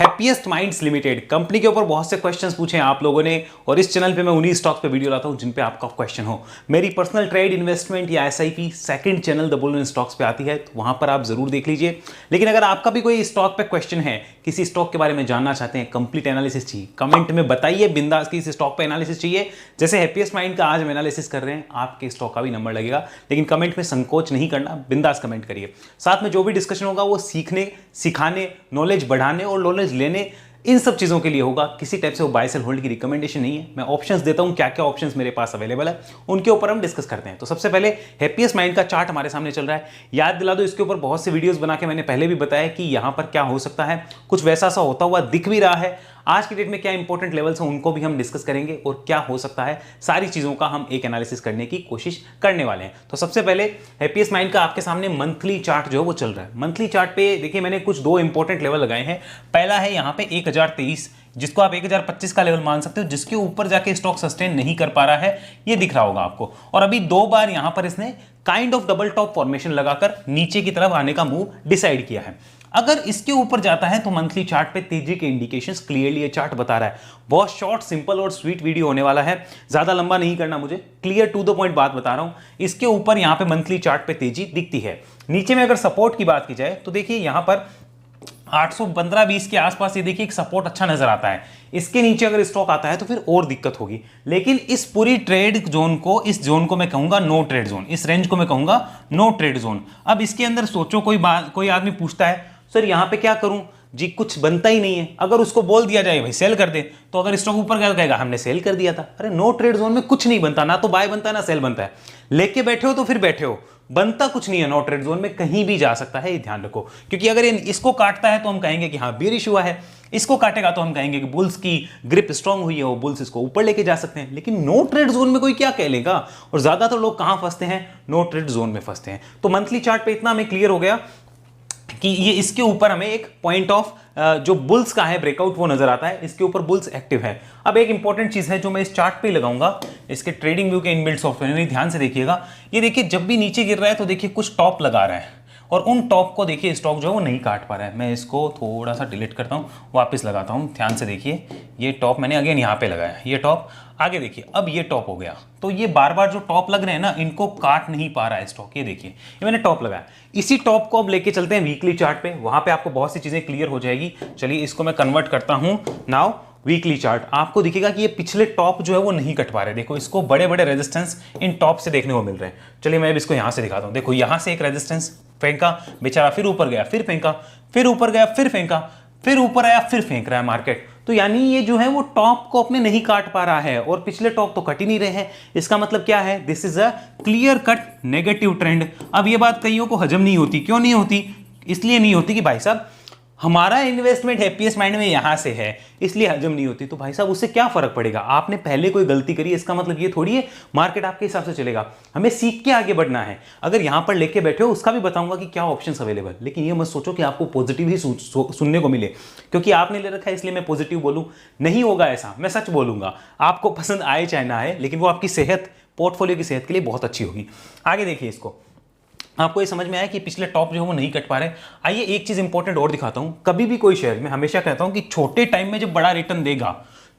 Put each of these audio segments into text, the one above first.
Happiest minds limited company के ऊपर बहुत से क्वेश्चंस पूछे हैं आप लोगों ने, और इस चैनल पे मैं उन्हीं स्टॉक्स पे वीडियो लाता हूं जिन पे आपका क्वेश्चन हो। मेरी पर्सनल ट्रेड इन्वेस्टमेंट या SIP second channel the bull run stocks पे आती है, तो वहां पर आप जरूर देख लीजिए। लेकिन अगर आपका भी कोई स्टॉक पे क्वेश्चन है, किसी स्टॉक के बारे में जानना चाहते हैं, कंप्लीट एनालिसिस चाहिए, कमेंट में बताइए बिंदास की इस स्टॉक पे एनालिसिस चाहिए। जैसे हैप्पीएस्ट माइंड का आज हम एनालिसिस कर रहे हैं, आपके स्टॉक का भी नंबर लगेगा, लेकिन कमेंट में संकोच नहीं करना, बिंदास कमेंट करिए। साथ में जो भी डिस्कशन होगा वो सीखने, सिखाने, नॉलेज बढ़ाने और नॉलेज लेने, इन सब चीज़ों के लिए होगा। किसी टाइप से वो बाय सेल होल्ड की रिकमेंडेशन नहीं है। मैं ऑप्शंस देता हूं, क्या क्या ऑप्शंस मेरे पास अवेलेबल है उनके ऊपर हम डिस्कस करते हैं। तो सबसे पहले हैप्पीएस्ट माइंड का चार्ट हमारे सामने चल रहा है। याद दिला दो, इसके ऊपर बहुत से वीडियोस बना के मैंने पहले भी बताया कि यहां पर क्या हो सकता है, कुछ वैसा सा होता हुआ दिख भी रहा है। आज की डेट में क्या इंपॉर्टेंट लेवल्स हैं उनको भी हम डिस्कस करेंगे, और क्या हो सकता है, सारी चीजों का हम एक एनालिसिस करने की कोशिश करने वाले हैं। तो सबसे पहले हैप्पीएस्ट माइंड का आपके सामने मंथली चार्ट जो है वो चल रहा है। मंथली चार्ट पे देखिए मैंने कुछ दो इंपॉर्टेंट लेवल लगाए हैं। पहला है यहाँ पे 1023, जिसको आप 1025 का लेवल मान सकते हो, जिसके ऊपर जाके स्टॉक सस्टेन नहीं कर पा रहा है, ये दिख रहा होगा आपको। और अभी दो बार यहां पर इसने kind of double top formation लगाकर नीचे की तरफ आने का मूव डिसाइड किया है। अगर इसके ऊपर जाता है तो मंथली चार्ट पे तेजी के इंडिकेशंस क्लियरली ये चार्ट बता रहा है। बहुत शॉर्ट, सिंपल और स्वीट वीडियो होने वाला है, ज्यादा लंबा नहीं करना मुझे, क्लियर टू द पॉइंट बात बता रहा हूं। इसके ऊपर यहां पे मंथली चार्ट पे तेजी दिखती है। नीचे में अगर सपोर्ट की बात की जाए तो देखिए यहां पर 815-20 के आसपास ये देखिए एक सपोर्ट अच्छा नजर आता है। इसके नीचे अगर स्टॉक आता है तो फिर और दिक्कत होगी। लेकिन इस पूरी ट्रेड जोन को, इस जोन को मैं कहूंगा नो ट्रेड जोन, इस रेंज को मैं कहूंगा नो ट्रेड जोन। अब इसके अंदर सोचो, कोई आदमी पूछता है सर यहां पे क्या करूं जी, कुछ बनता ही नहीं है। अगर उसको बोल दिया जाए भाई सेल कर दे, तो अगर स्टॉक ऊपर गया तो कहेगा हमने सेल कर दिया था। अरे नो ट्रेड जोन में कुछ नहीं बनता, ना तो बाय बनता है ना सेल बनता है। लेके बैठे हो तो फिर बैठे हो, बनता कुछ नहीं है। नो ट्रेड जोन में कहीं भी जा सकता है, ये ध्यान रखो। क्योंकि अगर इसको काटता है तो हम कहेंगे कि हाँ बेयरिश हुआ है, इसको काटेगा तो हम कहेंगे कि बुल्स की ग्रिप स्ट्रांग हुई है, वो बुल्स इसको ऊपर लेके जा सकते हैं। लेकिन नो ट्रेड जोन में कोई क्या कह लेगा, और ज्यादातर लोग कहां फंसते हैं, नो ट्रेड जोन में फंसते हैं। तो मंथली चार्ट पे इतना हमें क्लियर हो गया कि ये इसके ऊपर हमें एक पॉइंट ऑफ जो बुल्स का है ब्रेकआउट वो नजर आता है, इसके ऊपर बुल्स एक्टिव है। अब एक इंपॉर्टेंट चीज है जो मैं इस चार्ट पे लगाऊंगा, इसके ट्रेडिंग व्यू के इनबिल्ट सॉफ्टवेयर, ध्यान से देखिएगा। ये देखिए जब भी नीचे गिर रहा है तो देखिए कुछ टॉप लगा रहा है, और उन टॉप को देखिए स्टॉक जो है वो नहीं काट पा रहा है। मैं इसको थोड़ा सा डिलीट करता हूँ, वापस लगाता हूँ। ध्यान से देखिए, ये टॉप मैंने अगेन यहाँ पे लगाया, ये टॉप आगे देखिए, अब ये टॉप हो गया। तो ये बार बार जो टॉप लग रहे हैं ना, इनको काट नहीं पा रहा है स्टॉक। ये देखिए, ये मैंने टॉप लगाया। इसी टॉप को अब लेके चलते हैं वीकली चार्ट पे, वहां पे आपको बहुत सी चीजें क्लियर हो जाएगी। चलिए इसको मैं कन्वर्ट करता हूं नाउ वीकली चार्ट। आपको दिखेगा कि ये पिछले टॉप जो है वो नहीं कट पा रहे। देखो इसको बड़े बड़े रेजिस्टेंस इन टॉप से देखने को मिल रहे हैं। चलिए मैं अब इसको यहां से दिखाता हूं। देखो यहां से एक रेजिस्टेंस फेंका, बेचारा फिर ऊपर गया, फिर फेंका, फिर ऊपर गया, फिर फेंका, फिर ऊपर आया, फिर फेंक रहा है मार्केट। तो यानी ये जो है वो टॉप को अपने नहीं काट पा रहा है, और पिछले टॉप तो कट ही नहीं रहे हैं। इसका मतलब क्या है, this is a clear cut negative trend. अब ये बात कईयों को हजम नहीं होती। क्यों नहीं होती? इसलिए नहीं होती कि भाई साहब हमारा इन्वेस्टमेंट हैप्पीएस्ट माइंड में यहां से है, इसलिए हजम नहीं होती। तो भाई साहब उससे क्या फर्क पड़ेगा, आपने पहले कोई गलती करी, इसका मतलब ये थोड़ी है मार्केट आपके हिसाब से चलेगा। हमें सीख के आगे बढ़ना है। अगर यहां पर लेके बैठे हो, उसका भी बताऊंगा कि क्या ऑप्शंस अवेलेबल। लेकिन ये मत सोचो कि आपको पॉजिटिव ही सुनने को मिले, क्योंकि आपने ले रखा है इसलिए मैं पॉजिटिव बोलूं, नहीं होगा ऐसा। मैं सच बोलूंगा, आपको पसंद आए चाहे ना आए, लेकिन वो आपकी सेहत, पोर्टफोलियो की सेहत के लिए बहुत अच्छी होगी। आगे देखिए इसको, आपको ये समझ में आया कि पिछले टॉप जो है वो नहीं कट पा रहे। आइए एक चीज इंपॉर्टेंट और दिखाता हूं। कभी भी कोई शेयर, मैं हमेशा कहता हूं कि छोटे टाइम में जब बड़ा रिटर्न देगा,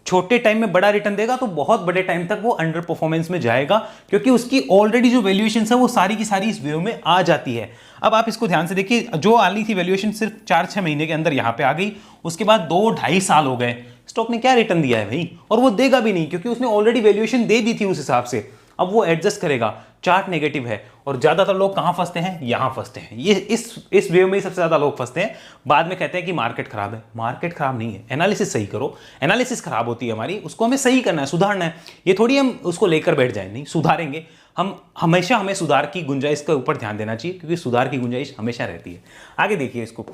छोटे टाइम में बड़ा रिटर्न देगा तो बहुत बड़े टाइम तक वो अंडर परफॉर्मेंस में जाएगा, क्योंकि उसकी ऑलरेडी जो वैल्यूएशन है वो सारी की सारी इस व्यू में आ जाती है। अब आप इसको ध्यान से देखिए, जो आली थी वैल्यूएशन सिर्फ 4-6 महीने के अंदर यहां पे आ गई। उसके बाद 2-2.5 साल हो गए, स्टॉक ने क्या रिटर्न दिया है भाई, और वो देगा भी नहीं, क्योंकि उसने ऑलरेडी वैल्यूएशन दे दी थी उस हिसाब से। अब वो एडजस्ट करेगा, चार्ट नेगेटिव है, और ज्यादातर लोग कहां फंसते हैं, यहां फंसते हैं। ये इस वेव में सबसे ज्यादा लोग फंसते हैं। बाद में कहते हैं कि मार्केट खराब है। मार्केट खराब नहीं है, एनालिसिस सही करो। एनालिसिस खराब होती है हमारी, उसको हमें सही करना है, सुधारना है। ये थोड़ी हम उसको लेकर बैठ जाए, नहीं सुधारेंगे हम। हमेशा हमें सुधार की गुंजाइश के ऊपर ध्यान देना चाहिए, क्योंकि सुधार की गुंजाइश हमेशा रहती है। आगे देखिए इसको,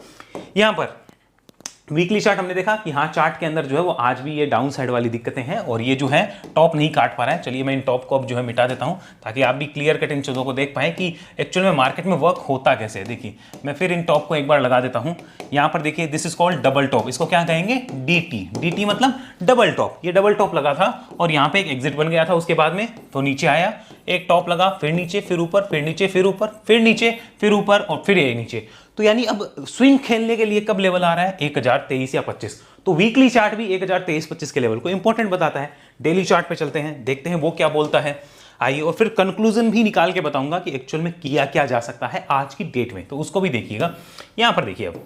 यहां पर वीकली चार्ट हमने देखा कि हाँ चार्ट के अंदर जो है वो आज भी ये डाउन साइड वाली दिक्कतें हैं, और ये जो है टॉप नहीं काट पा रहा है। चलिए मैं इन टॉप को अब जो है मिटा देता हूं, ताकि आप भी क्लियर कट इन चीज़ों को देख पाएं कि एक्चुअल में मार्केट में वर्क होता कैसे है। देखिए मैं फिर इन टॉप को एक बार लगा देता हूं। यहाँ पर देखिए this is called double top, इसको क्या कहेंगे, डीटी। डीटी मतलब डबल टॉप। ये डबल टॉप लगा था और यहाँ पे एक एग्जिट बन गया था उसके बाद में, तो नीचे आया, एक टॉप लगा, फिर नीचे, फिर ऊपर, फिर नीचे, फिर ऊपर, फिर नीचे, फिर ऊपर, और फिर ये नीचे। तो यानी अब स्विंग खेलने के लिए कब लेवल आ रहा है, 1023 या 25। तो वीकली चार्ट भी 1023-25 के लेवल को इंपॉर्टेंट बताता है। डेली चार्ट पे चलते हैं, देखते हैं वो क्या बोलता है। आइए, और फिर कंक्लूजन भी निकाल के बताऊंगा कि एक्चुअल में किया क्या जा सकता है आज की डेट में, तो उसको भी देखिएगा। यहां पर देखिए, अब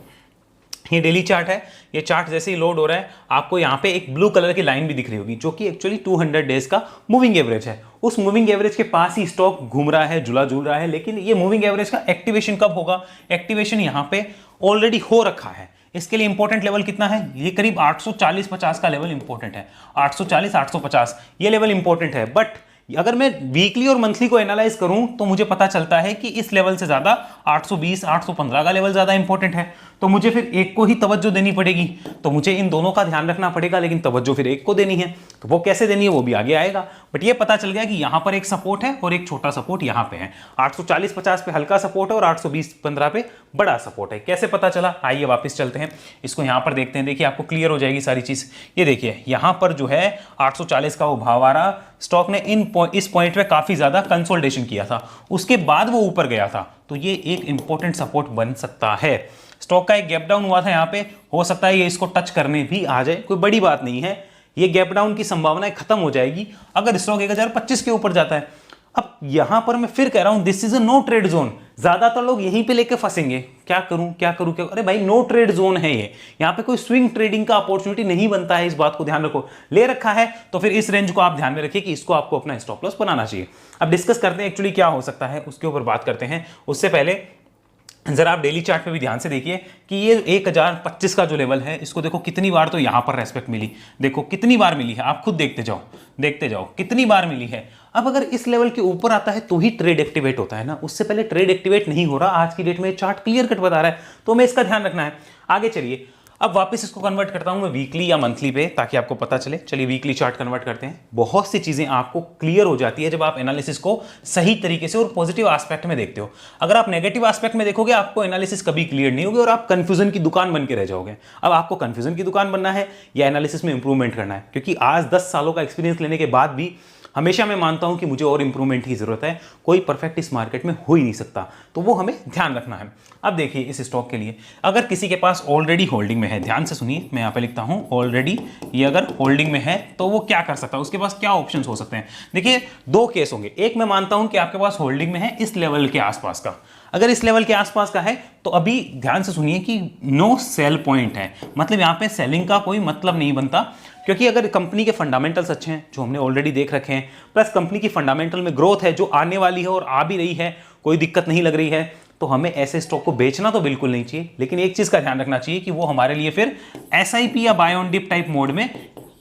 ये डेली चार्ट है। ये चार्ट जैसे ही लोड हो रहा है आपको यहाँ पे एक ब्लू कलर की लाइन भी दिख रही होगी, जो कि एक्चुअली 200 डेज का मूविंग एवरेज है। उस मूविंग एवरेज के पास ही स्टॉक घूम रहा है, झूला झूल रहा है। लेकिन ये मूविंग एवरेज का एक्टिवेशन कब होगा, एक्टिवेशन यहाँ पे ऑलरेडी हो रखा है। इसके लिए इंपॉर्टेंट लेवल कितना है, ये करीब 840-50 का लेवल इंपॉर्टेंट है। 840-850 ये लेवल इंपॉर्टेंट है। बट अगर मैं वीकली और मंथली को एनालाइज करूं तो मुझे पता चलता है कि इस लेवल से ज्यादा 820-815 का लेवल ज्यादा इंपॉर्टेंट है। तो मुझे फिर एक को ही तवज्जो देनी पड़ेगी। तो मुझे इन दोनों का ध्यान रखना पड़ेगा, लेकिन तवज्जो फिर एक को देनी है। तो वो कैसे देनी है वो भी आगे आएगा। बट ये पता चल गया कि यहां पर एक सपोर्ट है और एक छोटा सपोर्ट यहां पे है। 840-50 पे हल्का सपोर्ट है और 820-15 पे बड़ा सपोर्ट है। कैसे पता चला, आइए वापस चलते हैं, इसको यहां पर देखते हैं। देखिए आपको क्लियर हो जाएगी सारी चीज। ये देखिए यहां पर जो है 840 का वो भाव आ रहा, स्टॉक ने इस पॉइंट पे काफी ज्यादा कंसोलिडेशन किया था, उसके बाद वो ऊपर गया था। तो ये एक इंपॉर्टेंट सपोर्ट बन सकता है। स्टॉक का एक गैप डाउन हुआ था यहाँ पे, हो सकता है ये इसको टच करने भी आ जाए, कोई बड़ी बात नहीं है। ये गैप डाउन की संभावनाएं खत्म हो जाएगी अगर स्टॉक 1025 के ऊपर जाता है। अब यहां पर मैं फिर कह रहा हूं, this is a no trade zone. ज्यादातर लोग यहीं पे लेके फंसेंगे, क्या करूं क्या करूं क्या। अरे भाई नो ट्रेड जोन है ये, यहां पे कोई स्विंग ट्रेडिंग का अपॉर्चुनिटी नहीं बनता है। इस बात को ध्यान रखो, ले रखा है तो फिर इस रेंज को आप ध्यान में रखिए कि इसको आपको अपना स्टॉप लॉस बनाना चाहिए। अब डिस्कस करते हैं एक्चुअली क्या हो सकता है, उसके ऊपर बात करते हैं। उससे पहले जरा आप डेली चार्ट पे भी ध्यान से देखिए कि ये 1025 का जो लेवल है, इसको देखो कितनी बार तो यहां पर रेस्पेक्ट मिली, देखो कितनी बार मिली है, आप खुद देखते जाओ कितनी बार मिली है। अब अगर इस लेवल के ऊपर आता है तो ही ट्रेड एक्टिवेट होता है ना, उससे पहले ट्रेड एक्टिवेट नहीं हो रहा। आज की डेट में चार्ट क्लियर कट बता रहा है, तो हमें इसका ध्यान रखना है। आगे चलिए, अब वापस इसको कन्वर्ट करता हूं मैं वीकली या मंथली पे, ताकि आपको पता चले। चलिए वीकली चार्ट कन्वर्ट करते हैं। बहुत सी चीजें आपको क्लियर हो जाती है जब आप एनालिसिस को सही तरीके से और पॉजिटिव एस्पेक्ट में देखते हो। अगर आप नेगेटिव एस्पेक्ट में देखोगे आपको एनालिसिस कभी क्लियर नहीं होगी और आप कंफ्यूजन की दुकान बन के रह जाओगे। अब आपको कंफ्यूजन की दुकान बनना है या एनालिसिस में इंप्रूवमेंट करना है, क्योंकि आज 10 सालों का एक्सपीरियंस लेने के बाद भी हमेशा मैं मानता हूं कि मुझे और इंप्रूवमेंट की जरूरत है। कोई परफेक्ट इस मार्केट में हो ही नहीं सकता, तो वो हमें ध्यान रखना है। अब देखिए इस स्टॉक के लिए, अगर किसी के पास ऑलरेडी होल्डिंग में है, ध्यान से सुनिए, मैं यहां पे लिखता हूं ऑलरेडी, ये अगर होल्डिंग में है तो वो क्या कर सकता है, उसके पास क्या ऑप्शंस हो सकते हैं। देखिए दो केस होंगे। एक मैं मानता हूं कि आपके पास होल्डिंग में है इस लेवल के आसपास का, अगर इस लेवल के आसपास का है तो अभी ध्यान से सुनिए कि नो सेल पॉइंट है, मतलब यहां पे सेलिंग का कोई मतलब नहीं बनता। क्योंकि अगर कंपनी के फंडामेंटल्स अच्छे हैं, जो हमने ऑलरेडी देख रखे हैं, प्लस कंपनी की फंडामेंटल में ग्रोथ है जो आने वाली है और आ भी रही है, कोई दिक्कत नहीं लग रही है, तो हमें ऐसे स्टॉक को बेचना तो बिल्कुल नहीं चाहिए। लेकिन एक चीज का ध्यान रखना चाहिए कि वो हमारे लिए फिर एसआईपी या buy on dip type mode में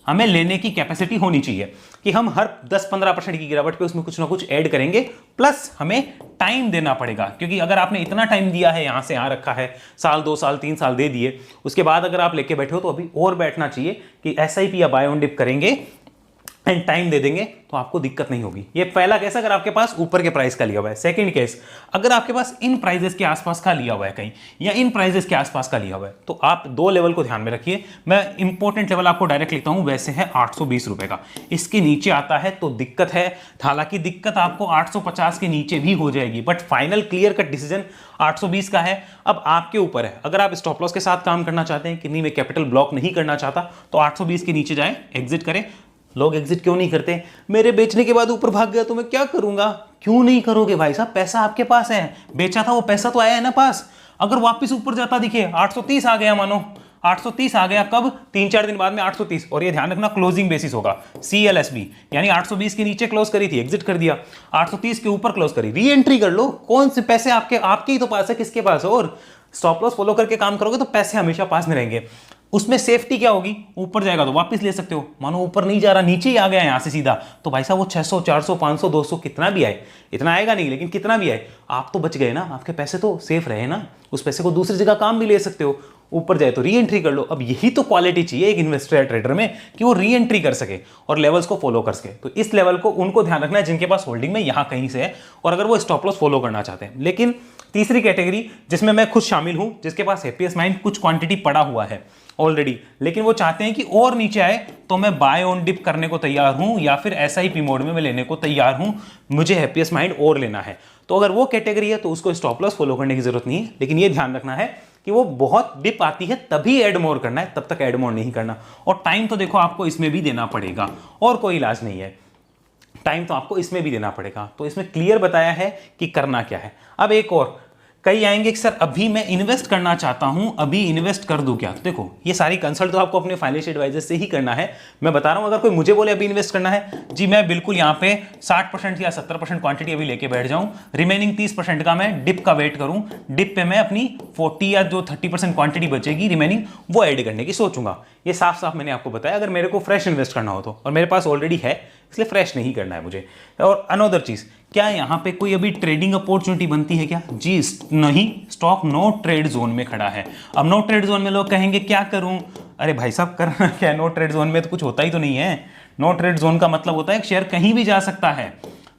हमें लेने की कैपेसिटी होनी चाहिए, कि हम हर 10-15% की गिरावट पे उसमें कुछ ना कुछ ऐड करेंगे। प्लस हमें टाइम देना पड़ेगा, क्योंकि अगर आपने इतना टाइम दिया है, यहां से यहां रखा है, साल 2 साल 3 साल दे दिए, उसके बाद अगर आप लेके बैठे हो तो अभी और बैठना चाहिए कि एसआईपी या बाय ऑन डिप करेंगे एंड टाइम दे देंगे तो आपको दिक्कत नहीं होगी। ये पहला केस अगर आपके पास ऊपर के प्राइस का लिया हुआ है। सेकंड केस, अगर आपके पास इन प्राइजेस के आसपास का लिया हुआ है कहीं, या इन प्राइजेस के आसपास का लिया हुआ है, तो आप दो लेवल को ध्यान में रखिए। मैं इंपॉर्टेंट लेवल आपको डायरेक्ट लिखता हूं, वैसे है 820 रुपए का। इसके नीचे आता है तो दिक्कत है, हालांकि दिक्कत आपको 850 के नीचे भी हो जाएगी, but final clear cut decision 820 का है। अब आपके ऊपर है, अगर आप स्टॉप लॉस के साथ काम करना चाहते हैं कि नहीं मैं कैपिटल ब्लॉक नहीं करना चाहता, तो 820 के नीचे जाए, एग्जिट करें। लोग एग्जिट क्यों नहीं करते, मेरे बेचने के बाद ऊपर भाग गया तो मैं क्या करूंगा। क्यों नहीं करोगे भाई साहब, पैसा आपके पास है, बेचा था वो पैसा तो आया है ना पास। अगर वापस ऊपर जाता, दिखे 830 आ गया, मानो 830 आ गया, कब 3-4 दिन बाद में 830, और ये ध्यान रखना क्लोजिंग बेसिस होगा, CLSB, यानी 820 के नीचे क्लोज करी थी, एग्जिट कर दिया, 830 के ऊपर क्लोज करी, री एंट्री कर लो। कौन से पैसे आपके ही तो पास है, किसके पास है। और स्टॉप लॉस फॉलो करके काम करोगे तो पैसे हमेशा पास में रहेंगे। उसमें सेफ्टी क्या होगी, ऊपर जाएगा तो वापस ले सकते हो। मानो ऊपर नहीं जा रहा, नीचे ही आ गया यहां से सीधा, तो भाई साहब वो 600 400 500 200 कितना भी आए, इतना आएगा नहीं, लेकिन कितना भी आए आप तो बच गए ना, आपके पैसे तो सेफ रहे ना। उस पैसे को दूसरी जगह काम भी ले सकते हो, ऊपर जाए तो री एंट्री कर लो। अब यही तो क्वालिटी चाहिए एक इन्वेस्टर या ट्रेडर में, कि वो री एंट्री कर सके और लेवल्स को फॉलो कर सके। तो इस लेवल को उनको ध्यान रखना है जिनके पास होल्डिंग में यहां कहीं से है, और अगर वो स्टॉप लॉस फॉलो करना चाहते हैं। लेकिन तीसरी कैटेगरी जिसमें मैं खुद शामिल हूं, जिसके पास हैप्पीएस्ट माइंड कुछ क्वांटिटी पड़ा हुआ है ऑलरेडी, लेकिन वो चाहते हैं कि और नीचे आए, तो मैं बाय ऑन डिप करने को तैयार हूं, या फिर एसआईपी मोड में मैं लेने को तैयार हूं, मुझे हैप्पीएस्ट माइंड और लेना है। तो अगर वो कैटेगरी है तो उसको स्टॉप लॉस फॉलो करने की जरूरत नहीं है, लेकिन ये ध्यान रखना है कि वो बहुत डिप आती है तभी ऐड मोर करना है, तब तक ऐड मोर नहीं करना। और टाइम तो देखो आपको इसमें भी देना पड़ेगा, और कोई इलाज नहीं है, टाइम तो आपको इसमें भी देना पड़ेगा। तो इसमें क्लियर बताया है कि करना क्या है। अब एक और, कई आएंगे कि सर अभी मैं इन्वेस्ट करना चाहता हूं, अभी इन्वेस्ट कर दूं क्या? तो देखो ये सारी कंसल्ट तो आपको अपने फाइनेंशियल एडवाइजर से ही करना है। मैं बता रहा हूं, अगर कोई मुझे बोले अभी इन्वेस्ट करना है जी, मैं बिल्कुल यहां पे 60% या 70% क्वांटिटी अभी लेके बैठ जाऊं, रिमेनिंग 30% का मैं डिप का वेट करूं, डिप पे मैं अपनी 40 या जो 30% क्वांटिटी बचेगी रिमेनिंग वो ऐड करने की सोचूंगा। ये साफ साफ मैंने आपको बताया, अगर मेरे को फ्रेश इन्वेस्ट करना हो तो, और मेरे पास ऑलरेडी है इसलिए फ्रेश नहीं करना है मुझे। और अनदर चीज, क्या यहां पे कोई अभी ट्रेडिंग अपॉर्चुनिटी बनती है क्या? जी नहीं, स्टॉक नो ट्रेड जोन में खड़ा है। अब नो ट्रेड जोन में लोग कहेंगे क्या करूं? अरे भाई साहब करना क्या है, नो ट्रेड जोन में तो कुछ होता ही तो नहीं है। नो ट्रेड जोन का मतलब होता है शेयर कहीं भी जा सकता है,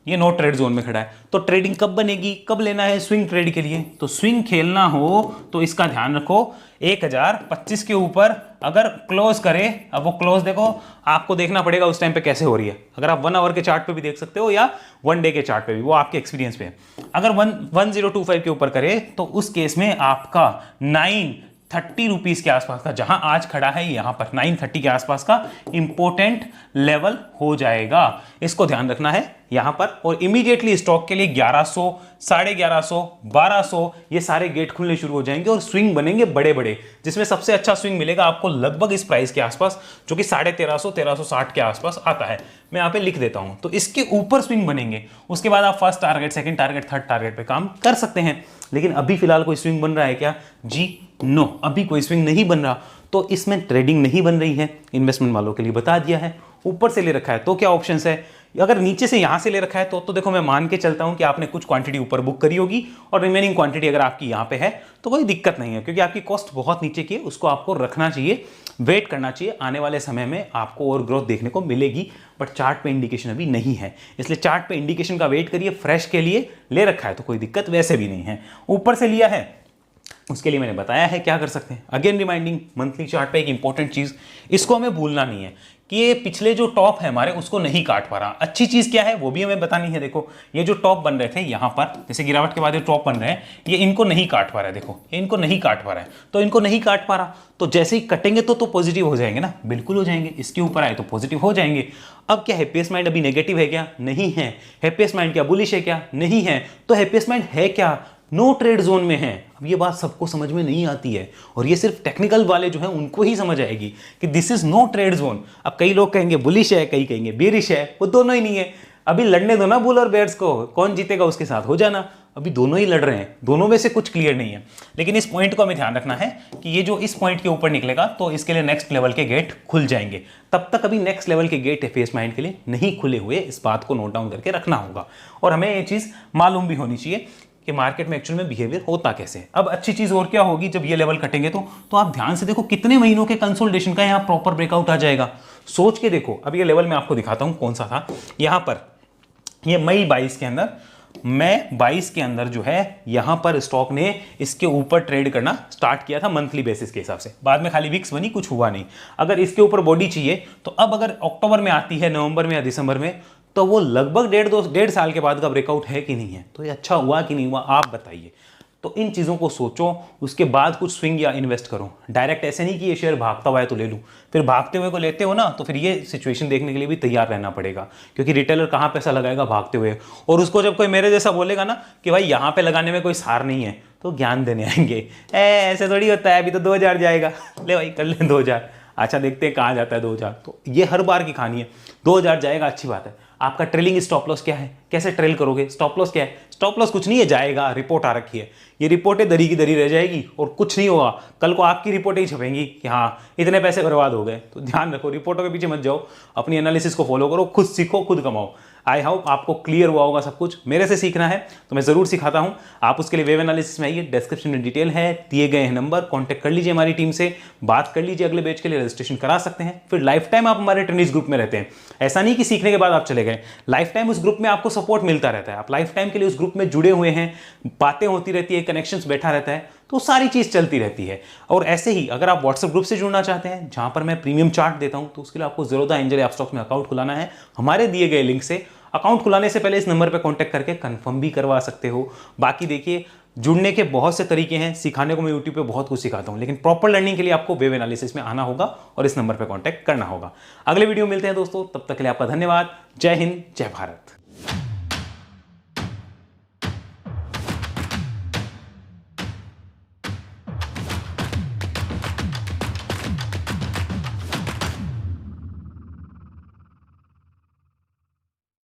ये नो ट्रेड जोन में खड़ा है। तो ट्रेडिंग कब बनेगी, कब लेना है? स्विंग ट्रेड के लिए। तो स्विंग खेलना हो तो इसका ध्यान रखो, 1025 के ऊपर अगर क्लोज करे, अब वो क्लोज देखो आपको देखना पड़ेगा उस टाइम पे कैसे हो रही है। अगर आप 1 आवर के चार्ट पे भी देख सकते हो या 1 डे के चार्ट पे भी, वो आपके एक्सपीरियंस पे है। अगर 1025 के ऊपर करे तो उस केस में आपका 930 रुपीज के आसपास का, जहां आज खड़ा है यहां पर 930 के आसपास का इंपॉर्टेंट लेवल हो जाएगा। इसको ध्यान रखना है यहां पर। और इमीडिएटली स्टॉक के लिए 1100, 1150, 1200 ये सारे गेट खुलने शुरू हो जाएंगे और स्विंग बनेंगे बड़े बड़े, जिसमें सबसे अच्छा स्विंग मिलेगा आपको लगभग इस प्राइस के आसपास, जो कि 1350, 1360 के आसपास आता है। मैं यहां पे लिख देता हूं। तो इसके ऊपर स्विंग बनेंगे, उसके बाद आप first target, second target, third target पे काम कर सकते हैं। लेकिन अभी फिलहाल कोई स्विंग बन रहा है क्या? जी नो, अभी कोई स्विंग नहीं बन रहा, तो इसमें ट्रेडिंग नहीं बन रही है। इन्वेस्टमेंट वालों के लिए बता दिया है। ऊपर से ले रखा है तो क्या ऑप्शंस है? अगर नीचे से यहां से ले रखा है तो देखो मैं मान के चलता हूं कि आपने कुछ क्वांटिटी ऊपर बुक करी होगी और रिमेनिंग क्वांटिटी अगर आपकी यहां पे है तो कोई दिक्कत नहीं है, क्योंकि आपकी कॉस्ट बहुत नीचे की है, उसको आपको रखना चाहिए, वेट करना चाहिए। आने वाले समय में आपको और ग्रोथ देखने को मिलेगी, बट चार्ट पे इंडिकेशन अभी नहीं है, इसलिए चार्ट पे इंडिकेशन का वेट करिए। फ्रेश के लिए ले रखा है तो कोई दिक्कत वैसे भी नहीं है। ऊपर से लिया है उसके लिए मैंने बताया है क्या कर सकते हैं। अगेन रिमाइंडिंग, मंथली चार्ट पे एक इंपॉर्टेंट चीज, इसको हमें भूलना नहीं है कि ये पिछले जो टॉप है हमारे उसको नहीं काट पा रहा। अच्छी चीज क्या है वो भी हमें बतानी है। देखो ये जो टॉप बन रहे थे यहां पर, जैसे गिरावट के बाद ये टॉप बन रहे हैं, ये इनको नहीं काट पा रहा है। देखो ये इनको नहीं काट पा रहा है, तो इनको नहीं काट पा रहा, तो जैसे ही कटेंगे तो पॉजिटिव हो जाएंगे ना, बिल्कुल हो जाएंगे। इसके ऊपर आए तो पॉजिटिव हो जाएंगे। अब क्या हैप्पीएस्ट माइंड अभी नेगेटिव है क्या? नहीं है। हैप्पीएस्ट माइंड क्या बुलिश है क्या? नहीं है। तो हैप्पीएस्ट माइंड है क्या? नो ट्रेड जोन में है। अब ये बात सबको समझ में नहीं आती है, और ये सिर्फ टेक्निकल वाले जो हैं उनको ही समझ आएगी कि this is no trade zone. अब कई लोग कहेंगे बुलिश है, कई कहेंगे बेरिश है, वो दोनों ही नहीं है। अभी लड़ने दो ना बुल और बेयर्स को, कौन जीतेगा उसके साथ हो जाना। अभी दोनों ही लड़ रहे हैं, दोनों में से कुछ क्लियर नहीं है। लेकिन इस पॉइंट को हमें ध्यान रखना है कि ये जो इस पॉइंट के ऊपर निकलेगा तो इसके लिए नेक्स्ट लेवल के गेट खुल जाएंगे। तब तक अभी नेक्स्ट लेवल के गेट हैप्पीएस्ट माइंड के लिए नहीं खुले हुए, इस बात को नोट डाउन करके रखना होगा। और हमें ये चीज मालूम भी होनी चाहिए कि मार्केट में एक्चुअल में बिहेवियर होता कैसे। अब अच्छी चीज और क्या होगी, जब ये लेवल कटेंगे तो आप ध्यान से देखो कितने महीनों के कंसोलिडेशन का यहाँ प्रॉपर ब्रेकआउट आ जाएगा। सोच के देखो। अब ये लेवल मैं आपको दिखाता हूं कौन सा था। यहां पर ये मई 22 के अंदर, मैं 22 के अंदर जो है यहां पर स्टॉक ने इसके ऊपर ट्रेड करना स्टार्ट किया था मंथली बेसिस के हिसाब से। बाद में खाली विक्स बनी, कुछ हुआ नहीं। अगर इसके ऊपर बॉडी चाहिए तो अब अगर अक्टूबर में आती है, नवंबर में या दिसंबर में, तो वो लगभग 1.5 साल के बाद का ब्रेकआउट है कि नहीं है। तो ये अच्छा हुआ कि नहीं हुआ आप बताइए। तो इन चीज़ों को सोचो, उसके बाद कुछ स्विंग या इन्वेस्ट करो। डायरेक्ट ऐसे नहीं कि ये शेयर भागता हुआ है तो ले लूँ, फिर भागते हुए को लेते हो ना तो फिर ये सिचुएशन देखने के लिए भी तैयार रहना पड़ेगा, क्योंकि रिटेलर कहाँ पैसा लगाएगा भागते हुए। और उसको जब कोई मेरे जैसा बोलेगा ना कि भाई यहाँ पे लगाने में कोई सार नहीं है, तो ज्ञान देने आएंगे, ऐसे थोड़ी होता है, अभी तो 2000 जाएगा, ले भाई कर ले 2000, अच्छा देखते हैं कहाँ जाता है 2000। तो ये हर बार की कहानी है, 2000 जाएगा अच्छी बात है। आपका ट्रेलिंग स्टॉप लॉस क्या है, कैसे ट्रेल करोगे? स्टॉप लॉस क्या है? स्टॉप लॉस कुछ नहीं है, जाएगा, रिपोर्ट आ रखी है, ये रिपोर्टें दरी की दरी रह जाएगी और कुछ नहीं होगा। कल को आपकी रिपोर्टें ही छपेंगी कि हाँ इतने पैसे बर्बाद हो गए। तो ध्यान रखो, रिपोर्टों के पीछे मत जाओ, अपनी एनालिसिस को फॉलो करो, खुद सीखो, खुद कमाओ। आई होप आपको क्लियर हुआ होगा सब कुछ। मेरे से सीखना है तो मैं जरूर सिखाता हूं। आप उसके लिए वेब एनालिसिस में आइए, डिस्क्रिप्शन में डिटेल है, दिए गए हैं नंबर, कांटेक्ट कर लीजिए हमारी टीम से, बात कर लीजिए, अगले बैच के लिए रजिस्ट्रेशन करा सकते हैं। फिर लाइफ टाइम आप हमारे ट्रेनिंग्स ग्रुप में रहते हैं। ऐसा नहीं कि सीखने के बाद आप चले गए, लाइफ टाइम उस ग्रुप में आपको सपोर्ट मिलता रहता है। आप लाइफ टाइम के लिए उस ग्रुप में जुड़े हुए हैं, बातें होती रहती है, कनेक्शंस बैठा रहता है, तो सारी चीज चलती रहती है। और ऐसे ही अगर आप व्हाट्सएप ग्रुप से जुड़ना चाहते हैं जहां पर मैं प्रीमियम चार्ट देता हूं, तो उसके लिए आपको ज़रूरत है एंजल ऐप स्टॉक्स में अकाउंट खुलाना है। हमारे दिए गए लिंक से अकाउंट खुलाने से पहले इस नंबर पर कॉन्टैक्ट करके कंफर्म भी करवा सकते हो। बाकी देखिए, जुड़ने के बहुत से तरीके हैं, सिखाने को मैं यूट्यूब पे बहुत कुछ सिखाता हूं, लेकिन प्रॉपर लर्निंग के लिए आपको वेब एनालिसिस में आना होगा और इस नंबर पर कॉन्टैक्ट करना होगा। अगले वीडियो में मिलते हैं दोस्तों, तब तक के लिए आपका धन्यवाद। जय हिंद, जय भारत।